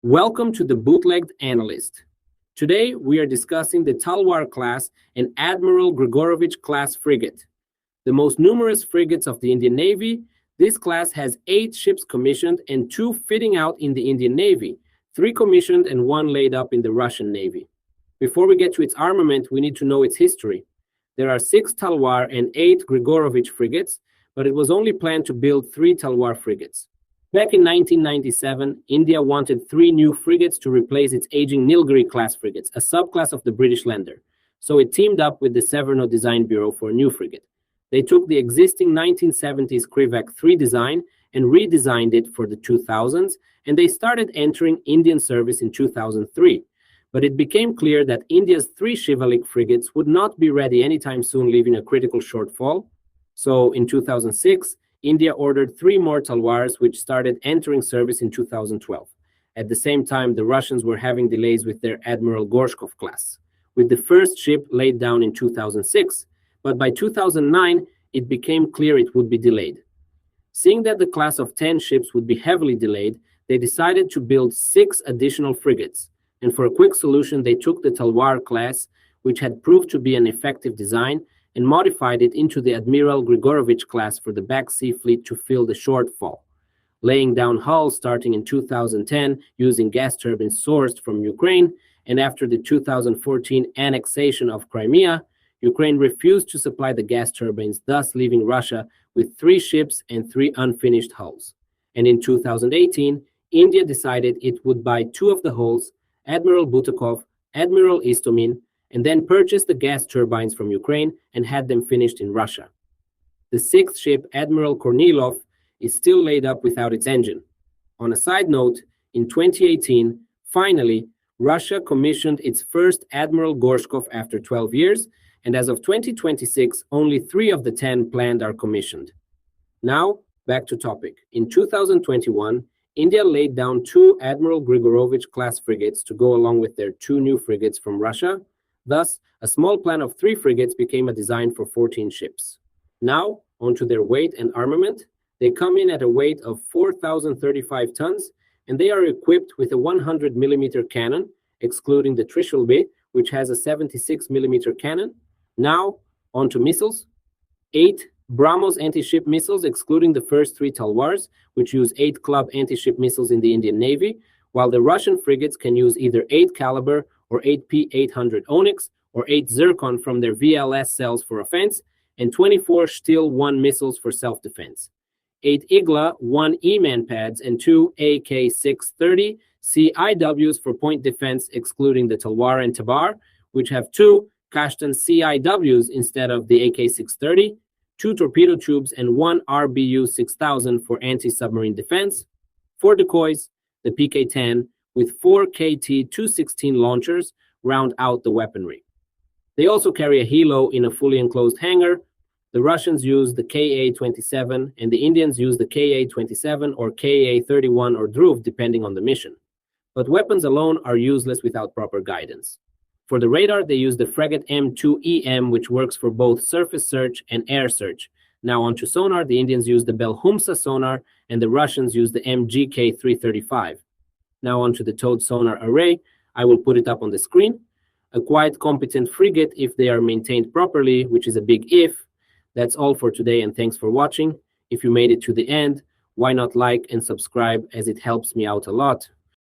Welcome to the Bootleged Analyst. Today we are discussing the Talwar class and Admiral Grigorovich class frigate. The most numerous frigates of the Indian Navy, this class has 8 ships commissioned and 2 fitting out in the Indian Navy, 3 commissioned and 1 laid up in the Russian Navy. Before we get to its armament, we need to know its history. There are 6 Talwar and 8 Grigorovich frigates, but it was only planned to build 3 Talwar frigates. Back in 1997, India wanted 3 new frigates to replace its aging Nilgiri-class frigates, a subclass of the British Lander. So it teamed up with the Severno Design Bureau for a new frigate. They took the existing 1970s Krivak 3 design and redesigned it for the 2000s, and they started entering Indian service in 2003. But it became clear that India's 3 Shivalik frigates would not be ready anytime soon, leaving a critical shortfall. So in 2006, India ordered 3 more Talwars, which started entering service in 2012. At the same time, the Russians were having delays with their Admiral Gorshkov class, with the first ship laid down in 2006, but by 2009, it became clear it would be delayed. Seeing that the class of 10 ships would be heavily delayed, they decided to build 6 additional frigates, and for a quick solution, they took the Talwar class, which had proved to be an effective design, and modified it into the Admiral Grigorovich class for the Black Sea Fleet to fill the shortfall, laying down hulls starting in 2010 using gas turbines sourced from Ukraine, and after the 2014 annexation of Crimea, Ukraine refused to supply the gas turbines, thus leaving Russia with 3 ships and 3 unfinished hulls. And in 2018, India decided it would buy 2 of the hulls, Admiral Butakov, Admiral Istomin, and then purchased the gas turbines from Ukraine and had them finished in Russia. The 6th ship, Admiral Kornilov, is still laid up without its engine. On a side note, in 2018, finally, Russia commissioned its first Admiral Gorshkov after 12 years, and as of 2026, only 3 of the 10 planned are commissioned. Now, back to topic. In 2021, India laid down 2 Admiral Grigorovich class frigates to go along with their 2 new frigates from Russia. Thus, a small plan of 3 frigates became a design for 14 ships. Now, onto their weight and armament. They come in at a weight of 4,035 tons, and they are equipped with a 100mm cannon, excluding the Trishulbi, which has a 76mm cannon. Now, onto missiles. 8 BrahMos anti-ship missiles, excluding the first 3 Talwars, which use 8 Club anti-ship missiles in the Indian Navy, while the Russian frigates can use either 8 Caliber or 8 P-800 Onyx, or 8 Zircon from their VLS cells for offense, and 24 Stil 1 missiles for self-defense. 8 Igla 1 E-man pads and 2 AK-630 CIWs for point defense, excluding the Talwar and Tabar, which have 2 Kashtan CIWs instead of the AK-630, 2 torpedo tubes, and 1 RBU-6000 for anti-submarine defense. 4 decoys, the PK-10, with 4 KT-216 launchers round out the weaponry. They also carry a helo in a fully enclosed hangar. The Russians use the Ka-27 and the Indians use the Ka-27 or Ka-31 or Dhruv depending on the mission. But weapons alone are useless without proper guidance. For the radar, they use the Frigate M2EM, which works for both surface search and air search. Now onto sonar, the Indians use the Belhumsa sonar and the Russians use the MGK-335. Now onto the towed sonar array. I will put it up on the screen. A quite competent frigate if they are maintained properly, which is a big if. That's all for today, and thanks for watching. If you made it to the end, why not like and subscribe, as it helps me out a lot.